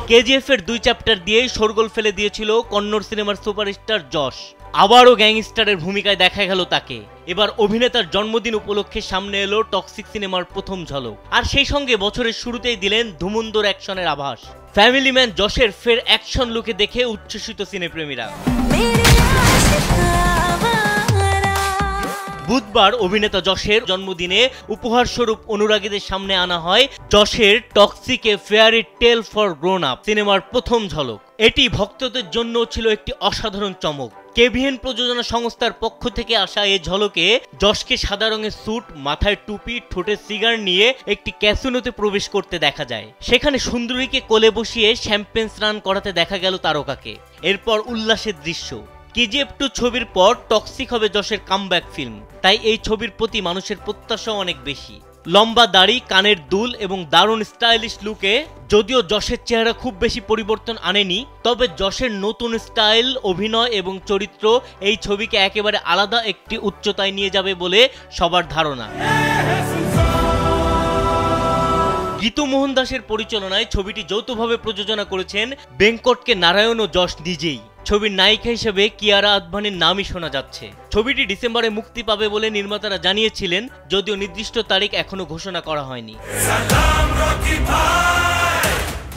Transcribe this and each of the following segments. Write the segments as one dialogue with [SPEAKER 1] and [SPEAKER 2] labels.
[SPEAKER 1] কেজিএফ এর 2 চ্যাপ্টার দিয়েই শোরগোল ফেলে দিয়েছিল কন্নড় সিনেমার সুপারস্টার যশ। আবারও গ্যাংস্টারের ভূমিকায় দেখা গেল তাকে। এবার অভিনেতার জন্মদিন উপলক্ষে সামনে এলো টক্সিক সিনেমার প্রথম ঝলক, আর সেই সঙ্গে বছরের শুরুতেই দিলেন ধুমুন্দর অ্যাকশনের আভাস। ফ্যামিলি ম্যান যশের ফের অ্যাকশন লুকে দেখে উচ্ছ্বসিত সিনেপ্রেমীরা। বুধবার অভিনেতা যশের জন্মদিনে উপহার স্বরূপ অনুরাগীদের সামনে আনা হয় যশের toxic a fairy tale for grown up সিনেমার প্রথম ঝলক। এটি ভক্তদের জন্য ছিল একটি অসাধারণ চমক। কেভিএন প্রযোজনা সংস্থার পক্ষ থেকে আসা এই ঝলকে যশকে সাদা রঙের স্যুট, মাথায় টুপি, ঠোঁটে সিগার নিয়ে একটি ক্যাসিনোতে প্রবেশ করতে দেখা যায়। সেখানে সুন্দরীকে কোলে বসিয়ে শ্যাম্পেন স্নান করাতে দেখা গেল তারকাকে। এরপর উল্লাসের দৃশ্য। কেজিএফ 2 ছবির পর টক্সিক হবে যশের কামব্যাক ফিল্ম, তাই এই ছবির প্রতি মানুষের প্রত্যাশা অনেক বেশি। লম্বা দাড়ি, কানের দুল এবং দারুণ স্টাইলিশ লুকে যদিও যশের চেহারা খুব বেশি পরিবর্তন আনেনি, তবে যশের নতুন স্টাইল, অভিনয় এবং চরিত্র এই ছবিকে একেবারে আলাদা একটি উচ্চতায় নিয়ে যাবে বলে সবার ধারণা। গীতু মোহন দাসের পরিচালনায় ছবিটি যৌথভাবে প্রযোজনা করেছেন বেঙ্কটকে নারায়ণ ও যশ নিজেই। ছবির নায়িকা হিসেবে কিয়ারা আদভানির নামই শোনা যাচ্ছে। ছবিটি ডিসেম্বরে মুক্তি পাবে বলে নির্মাতারা জানিয়েছিলেন, যদিও নির্দিষ্ট তারিখ এখনো ঘোষণা করা হয়নি।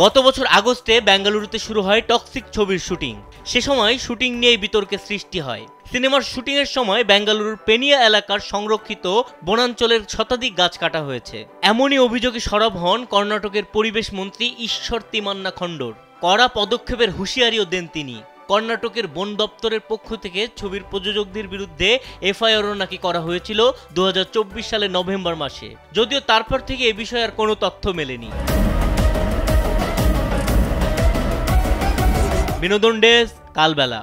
[SPEAKER 1] গত বছর আগস্টে বেঙ্গালুরুতে শুরু হয় টক্সিক ছবির শুটিং। সে সময় শুটিং নিয়ে বিতর্কের সৃষ্টি হয়। সিনেমার শুটিং এর সময় বেঙ্গালুরুর পেনিয়া এলাকার সংরক্ষিত বনাঞ্চলের শতাধিক গাছ কাটা হয়েছে। এমনই অভিযোগে সরব হন কর্ণাটকের পরিবেশ মন্ত্রী ঈশ্বর তিমান্না খন্ডর। কড়া পদক্ষেপের হুঁশিয়ারিও দেন তিনি। কর্ণাটকের বন দপ্তরের পক্ষ থেকে ছবির প্রযোজকদের বিরুদ্ধে এফআইআরও নাকি করা হয়েছিল 2024 সালের নভেম্বর মাসে, যদিও তারপর থেকে এ বিষয়ে আর কোনো তথ্য মেলেনি। বিনোদন ডেস্ক, কালবেলা।